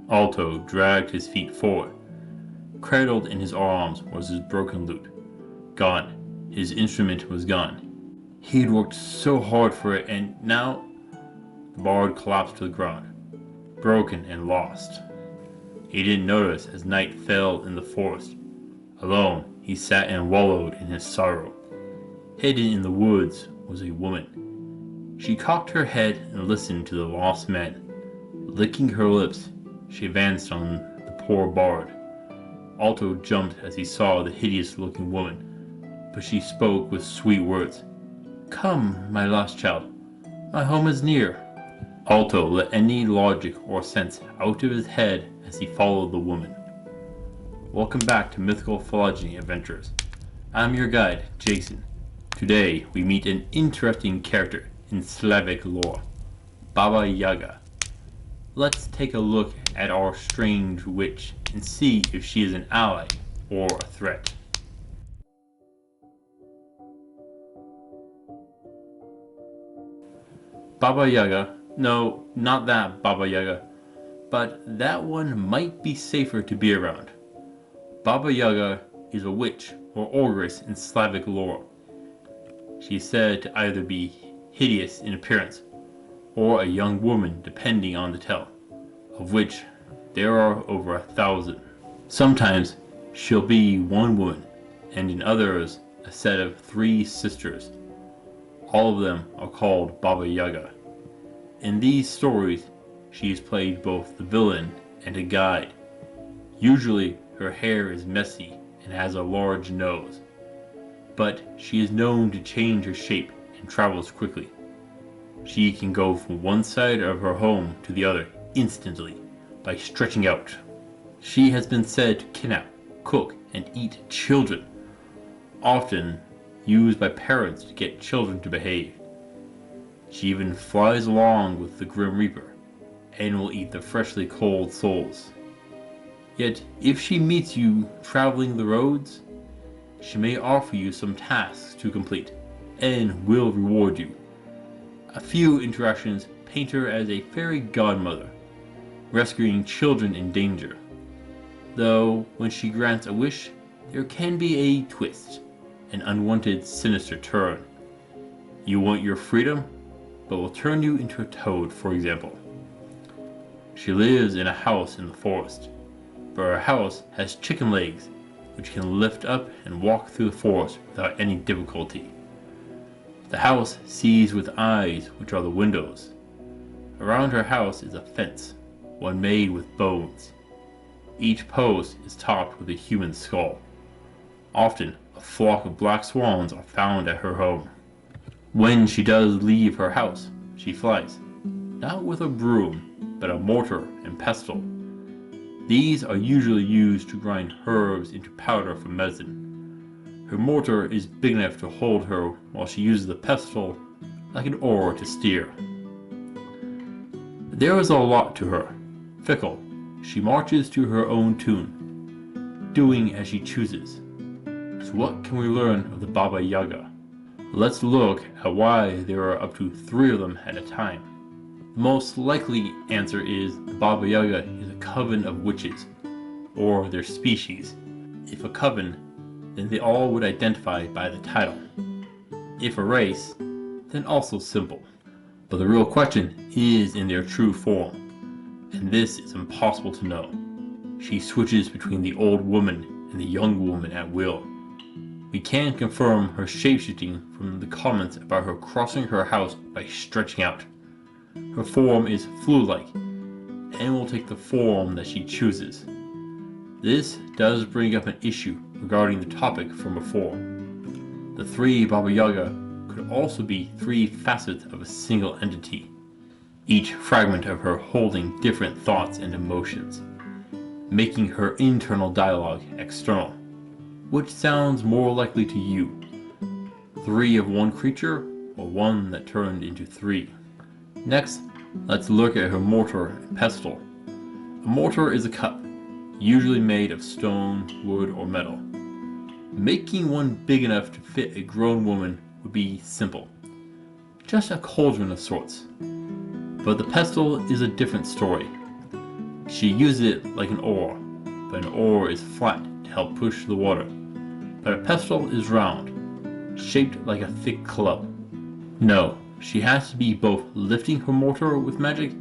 Alto dragged his feet forward. Cradled in his arms was his broken lute. Gone. His instrument was gone. He'd worked so hard for it, and now the bard collapsed to the ground, broken and lost. He didn't notice as night fell in the forest. Alone, he sat and wallowed in his sorrow. Hidden in the woods was a woman. She cocked her head and listened to the lost man. Licking her lips, she advanced on the poor bard. Alto jumped as he saw the hideous-looking woman, but she spoke with sweet words. "Come, my lost child. My home is near." Alto let any logic or sense out of his head as he followed the woman. Welcome back to Mythical Phylogeny Adventures. I'm your guide, Jason. Today we meet an interesting character in Slavic lore, Baba Yaga. Let's take a look at our strange witch and see if she is an ally or a threat. Baba Yaga, no, not that Baba Yaga, but that one might be safer to be around. Baba Yaga is a witch or ogress in Slavic lore. She is said to either be hideous in appearance or a young woman depending on the tale, of which there are over 1,000. Sometimes she'll be one woman, and in others a set of 3 sisters. All of them are called Baba Yaga. In these stories, she is played both the villain and a guide. Usually her hair is messy and has a large nose, but she is known to change her shape and travels quickly. She can go from one side of her home to the other instantly by stretching out. She has been said to kidnap, cook, and eat children, often used by parents to get children to behave. She even flies along with the Grim Reaper and will eat the freshly cold souls. Yet if she meets you traveling the roads, she may offer you some tasks to complete and will reward you. A few interactions paint her as a fairy godmother, rescuing children in danger. Though when she grants a wish, there can be a twist, an unwanted sinister turn. You want your freedom, but will turn you into a toad, for example. She lives in a house in the forest, but her house has chicken legs, which can lift up and walk through the forest without any difficulty. The house sees with eyes, which are the windows. Around her house is a fence, one made with bones. Each post is topped with a human skull. Often, a flock of black swans are found at her home. When she does leave her house, she flies, not with a broom, but a mortar and pestle. These are usually used to grind herbs into powder for medicine. Her mortar is big enough to hold her while she uses the pestle like an oar to steer. There is a lot to her. Fickle, she marches to her own tune, doing as she chooses. So what can we learn of the Baba Yaga? Let's look at why there are up to 3 of them at a time. The most likely answer is the Baba Yaga is a coven of witches, or their species. If a coven, then they all would identify by the title. If a race, then also simple. But the real question is in their true form, and this is impossible to know. She switches between the old woman and the young woman at will. We can confirm her shapeshifting from the comments about her crossing her house by stretching out. Her form is flu-like, and will take the form that she chooses. This does bring up an issue regarding the topic from before. The 3 Baba Yaga could also be 3 facets of a single entity, each fragment of her holding different thoughts and emotions, making her internal dialogue external. Which sounds more likely to you? 3 of one creature, or one that turned into 3? Next, let's look at her mortar and pestle. A mortar is a cup, usually made of stone, wood, or metal. Making one big enough to fit a grown woman would be simple. Just a cauldron of sorts. But the pestle is a different story. She uses it like an oar, but an oar is flat to help push the water. But a pestle is round, shaped like a thick club. No, she has to be both lifting her mortar with magic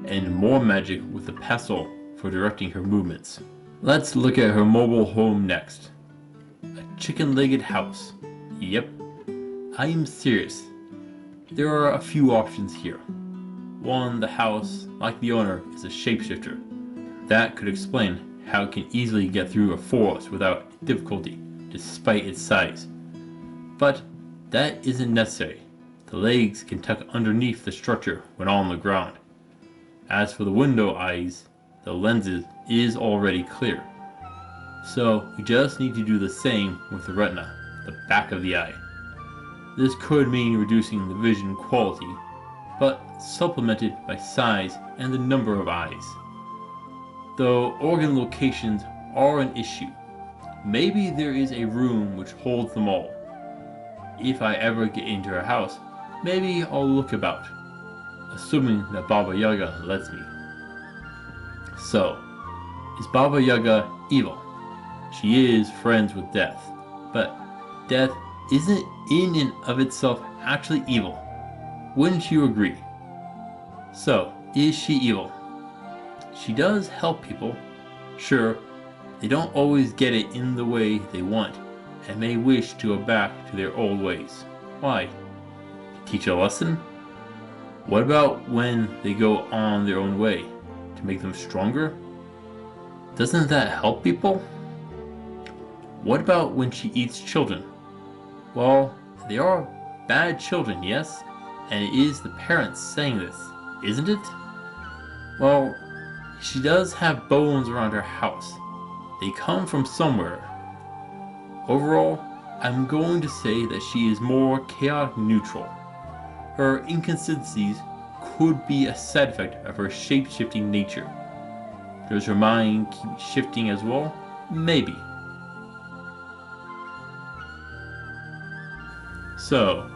and more magic with the pestle for directing her movements. Let's look at her mobile home next. A chicken-legged house. Yep, I am serious. There are a few options here. One, the house, like the owner, is a shapeshifter. That could explain how it can easily get through a forest without difficulty, despite its size. But that isn't necessary. The legs can tuck underneath the structure when on the ground. As for the window eyes, the lenses is already clear. So we just need to do the same with the retina, the back of the eye. This could mean reducing the vision quality, but supplemented by size and the number of eyes. Though organ locations are an issue, maybe there is a room which holds them all. If I ever get into her house, maybe I'll look about, assuming that Baba Yaga lets me. So, is Baba Yaga evil? She is friends with death, but death isn't in and of itself actually evil. Wouldn't you agree? So, is she evil? She does help people. Sure, they don't always get it in the way they want and may wish to go back to their old ways. Why? To teach a lesson? What about when they go on their own way? To make them stronger? Doesn't that help people? What about when she eats children? Well, they are bad children, yes? And it is the parents saying this, isn't it? Well, she does have bones around her house. They come from somewhere. Overall, I'm going to say that she is more chaotic neutral. Her inconsistencies could be a side effect of her shape-shifting nature. Does her mind keep shifting as well? Maybe. So,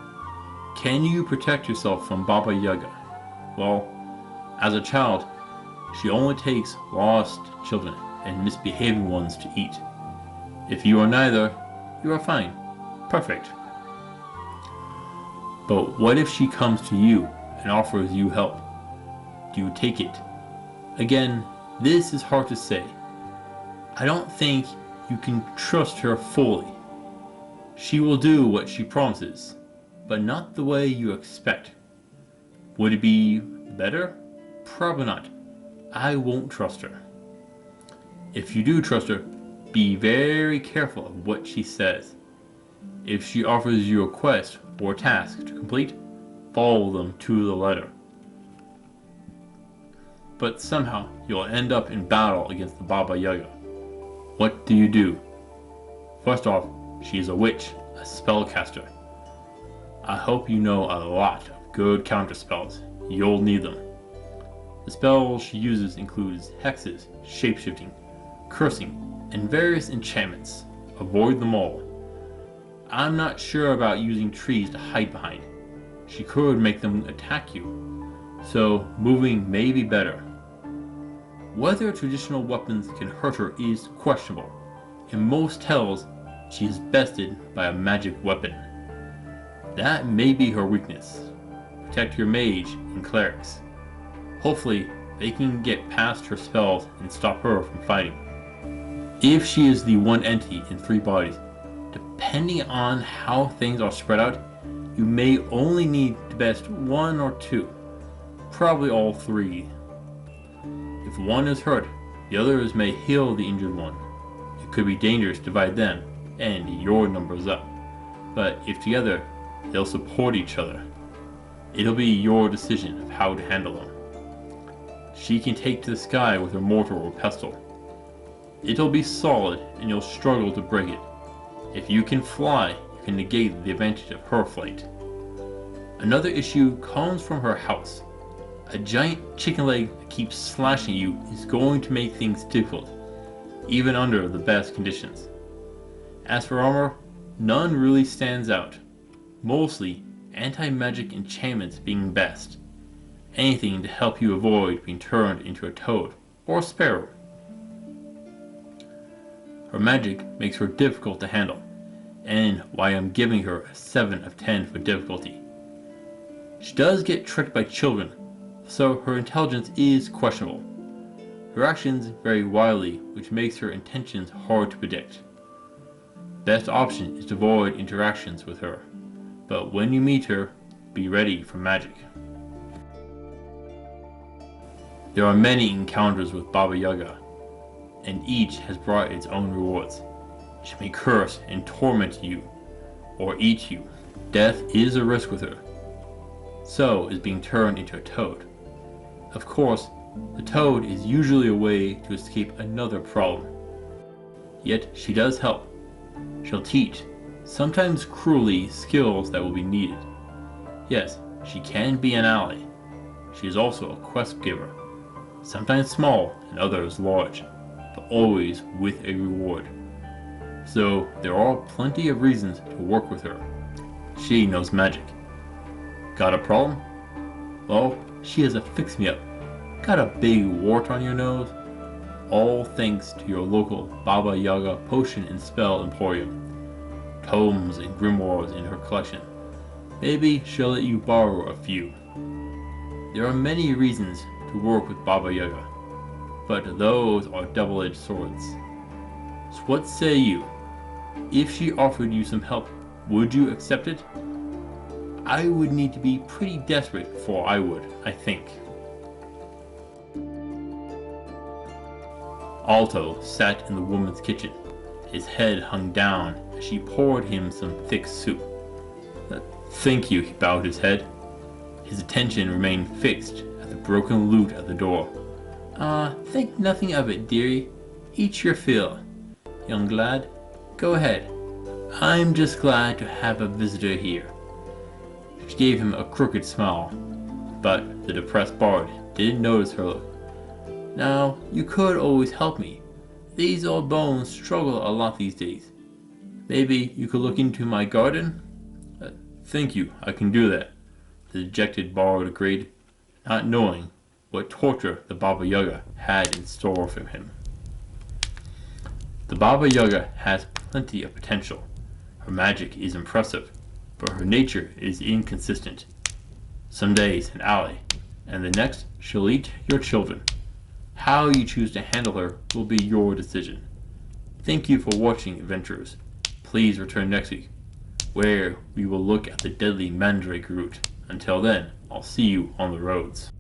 can you protect yourself from Baba Yaga? Well, as a child, she only takes lost children and misbehaving ones to eat. If you are neither, you are fine. Perfect. But what if she comes to you and offers you help? Do you take it? Again, this is hard to say. I don't think you can trust her fully. She will do what she promises, but not the way you expect. Would it be better? Probably not. I won't trust her. If you do trust her, be very careful of what she says. If she offers you a quest or a task to complete, follow them to the letter. But somehow you'll end up in battle against the Baba Yaga. What do you do? First off, she is a witch, a spellcaster. I hope you know a lot of good counter spells. You'll need them. The spells she uses includes hexes, shapeshifting, cursing, and various enchantments. Avoid them all. I'm not sure about using trees to hide behind. She could make them attack you, so moving may be better. Whether traditional weapons can hurt her is questionable. In most tales, she is bested by a magic weapon. That may be her weakness. Protect your mage and clerics. Hopefully, they can get past her spells and stop her from fighting. If she is the one entity in 3 bodies, depending on how things are spread out, you may only need to best 1 or 2, probably all 3. If one is hurt, the others may heal the injured one. It could be dangerous to divide them and your numbers up, but if together, they'll support each other. It'll be your decision of how to handle them. She can take to the sky with her mortar or pestle. It'll be solid and you'll struggle to break it. If you can fly, you can negate the advantage of her flight. Another issue comes from her house. A giant chicken leg that keeps slashing you is going to make things difficult, even under the best conditions. As for armor, none really stands out. Mostly anti-magic enchantments being best. Anything to help you avoid being turned into a toad or a sparrow. Her magic makes her difficult to handle, and why I'm giving her a 7 of 10 for difficulty. She does get tricked by children, so her intelligence is questionable. Her actions vary wildly, which makes her intentions hard to predict. Best option is to avoid interactions with her, but when you meet her, be ready for magic. There are many encounters with Baba Yaga, and each has brought its own rewards. She may curse and torment you, or eat you. Death is a risk with her. So is being turned into a toad. Of course, the toad is usually a way to escape another problem. Yet she does help. She'll teach, sometimes cruelly, skills that will be needed. Yes, she can be an ally. She is also a quest giver, sometimes small and others large, but always with a reward. So there are plenty of reasons to work with her. She knows magic. Got a problem? Well, she has a fix-me-up. Got a big wart on your nose? All thanks to your local Baba Yaga potion and spell emporium. Tomes and grimoires in her collection. Maybe she'll let you borrow a few. There are many reasons to work with Baba Yaga, but those are double-edged swords. So what say you? If she offered you some help, would you accept it? I would need to be pretty desperate before I would, I think. Alto sat in the woman's kitchen. His head hung down as she poured him some thick soup. Thank you, he bowed his head. His attention remained fixed at the broken lute at the door. Think nothing of it, dearie. Eat your fill. Young lad, go ahead. I'm just glad to have a visitor here. She gave him a crooked smile, but the depressed bard didn't notice her look. Now, you could always help me. These old bones struggle a lot these days. Maybe you could look into my garden? Thank you, I can do that, the dejected bard agreed, not knowing what torture the Baba Yaga had in store for him. The Baba Yaga has plenty of potential. Her magic is impressive, but her nature is inconsistent. Some days an ally, and the next she'll eat your children. How you choose to handle her will be your decision. Thank you for watching, adventurers. Please return next week, where we will look at the deadly mandrake root. Until then, I'll see you on the roads.